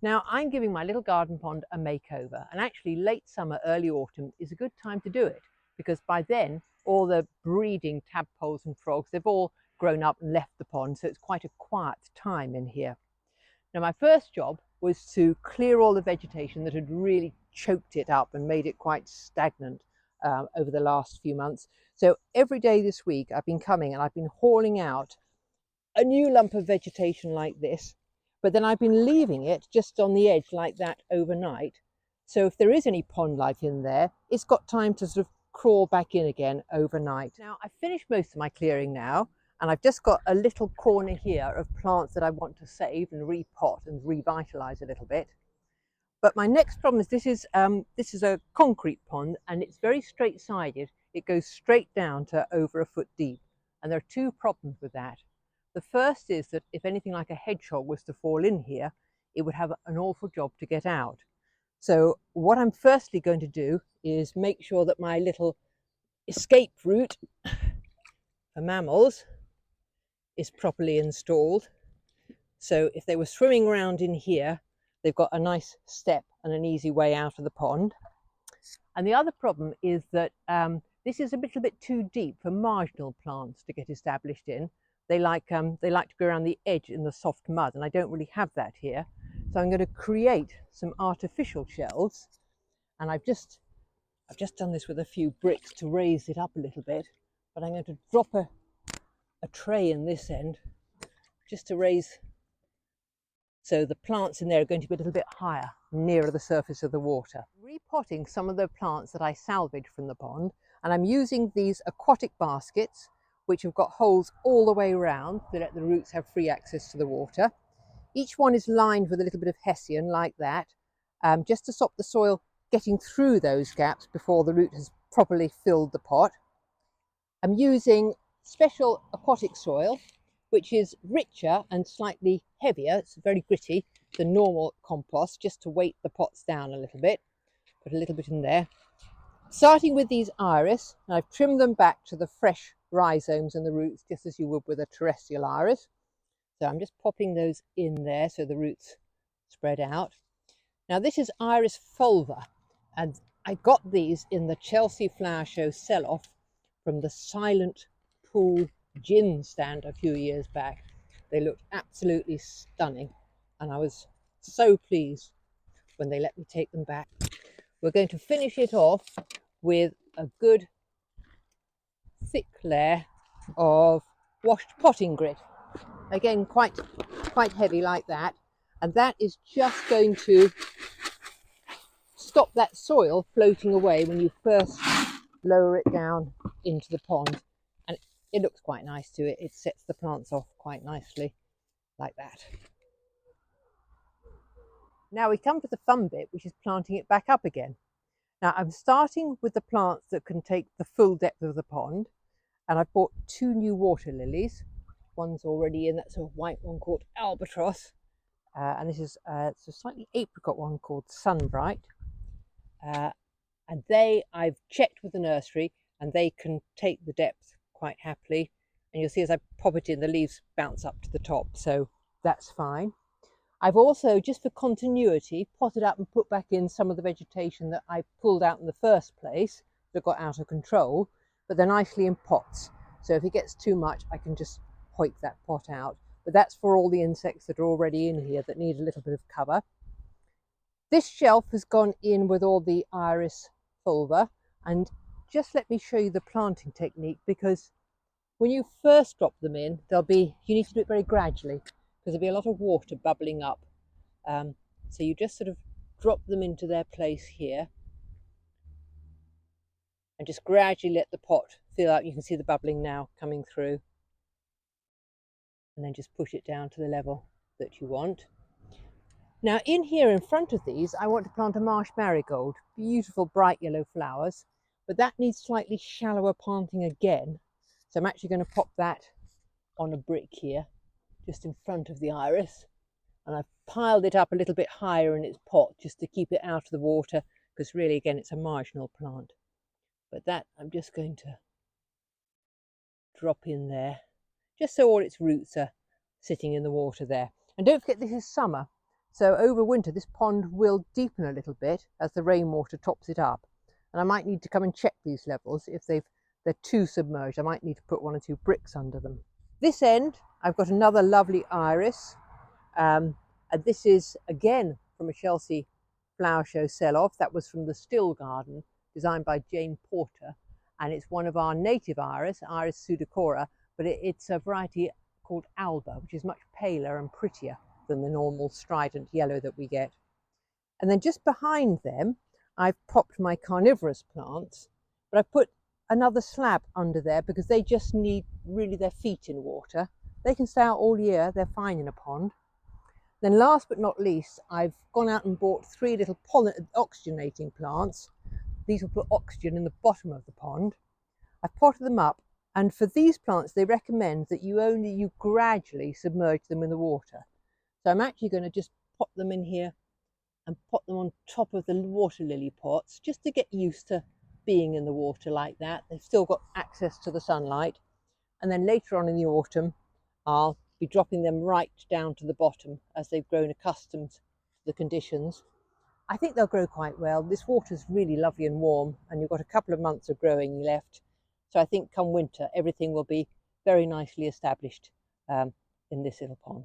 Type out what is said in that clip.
Now I'm giving my little garden pond a makeover, and actually late summer, early autumn is a good time to do it because by then all the breeding tadpoles and frogs, they've all grown up and left the pond, so it's quite a quiet time in here. Now my first job was to clear all the vegetation that had really choked it up and made it quite stagnant over the last few months. So every day this week I've been coming and I've been hauling out a new lump of vegetation like this, but then I've been leaving it just on the edge like that overnight. So if there is any pond life in there, it's got time to sort of crawl back in again overnight. Now I've finished most of my clearing now, and I've just got a little corner here of plants that I want to save and repot and revitalize a little bit. But my next problem is this is a concrete pond, and it's very straight-sided. It goes straight down to over a foot deep, and there are two problems with that. The first is that if anything like a hedgehog was to fall in here, it would have an awful job to get out. So what I'm firstly going to do is make sure that my little escape route for mammals is properly installed. So if they were swimming around in here, they've got a nice step and an easy way out of the pond. And the other problem is that this is a little bit too deep for marginal plants to get established in. They like to go around the edge in the soft mud, and I don't really have that here. So I'm going to create some artificial shelves, and I've just done this with a few bricks to raise it up a little bit, but I'm going to drop a tray in this end just to raise, so the plants in there are going to be a little bit higher, nearer the surface of the water. Repotting some of the plants that I salvaged from the pond, and I'm using these aquatic baskets which have got holes all the way around to let the roots have free access to the water. Each one is lined with a little bit of hessian like that, just to stop the soil getting through those gaps before the root has properly filled the pot. I'm using special aquatic soil, which is richer and slightly heavier. It's very gritty than normal compost, just to weight the pots down a little bit. Put a little bit in there. Starting with these iris, and I've trimmed them back to the fresh rhizomes and the roots, just as you would with a terrestrial iris. So I'm just popping those in there so the roots spread out. Now this is Iris fulva, and I got these in the Chelsea Flower Show sell-off from the Silent Pool gin stand a few years back. They looked absolutely stunning, and I was so pleased when they let me take them back. We're going to finish it off with a good thick layer of washed potting grit. Again, quite heavy like that, and that is just going to stop that soil floating away when you first lower it down into the pond, and it looks quite nice to it. It sets the plants off quite nicely like that. Now we come to the fun bit, which is planting it back up again. Now I'm starting with the plants that can take the full depth of the pond, and I've bought two new water lilies. One's already in, that's a white one called Albatross, and this is it's a slightly apricot one called Sunbright. And I've checked with the nursery, and they can take the depth quite happily. And you'll see as I pop it in, the leaves bounce up to the top, so that's fine. I've also, just for continuity, potted up and put back in some of the vegetation that I pulled out in the first place that got out of control, but they're nicely in pots. So if it gets too much, I can just hoik that pot out. But that's for all the insects that are already in here that need a little bit of cover. This shelf has gone in with all the Iris fulva, and just let me show you the planting technique, because when you first drop them in, you need to do it very gradually, because there'll be a lot of water bubbling up. So you just sort of drop them into their place here, and just gradually let the pot fill out. You can see the bubbling now coming through, and then just push it down to the level that you want. Now in here in front of these, I want to plant a marsh marigold, beautiful bright yellow flowers, but that needs slightly shallower planting again. So I'm actually going to pop that on a brick here, just in front of the iris, and I've piled it up a little bit higher in its pot just to keep it out of the water, because really again it's a marginal plant. But that I'm just going to drop in there, just so all its roots are sitting in the water there. And don't forget, this is summer, So over winter, this pond will deepen a little bit as the rainwater tops it up. And I might need to come and check these levels. If they're too submerged, I might need to put 1 or 2 bricks under them. This end, I've got another lovely iris. And this is again from a Chelsea flower show sell-off. That was from the Still Garden, designed by Jane Porter. And it's one of our native iris, Iris pseudocora, but it's a variety called Alba, which is much paler and prettier than the normal strident yellow that we get. And then just behind them, I've popped my carnivorous plants, but I put another slab under there because they just need really their feet in water. They can stay out all year, they're fine in a pond. Then last but not least, I've gone out and bought 3 little oxygenating plants. These will put oxygen in the bottom of the pond. I've potted them up, and for these plants they recommend that you gradually submerge them in the water. So I'm actually going to just pop them in here and put them on top of the water lily pots just to get used to being in the water like that. They've still got access to the sunlight. And then later on in the autumn, I'll be dropping them right down to the bottom as they've grown accustomed to the conditions. I think they'll grow quite well. This water's really lovely and warm, and you've got a couple of months of growing left. So I think come winter, everything will be very nicely established in this little pond.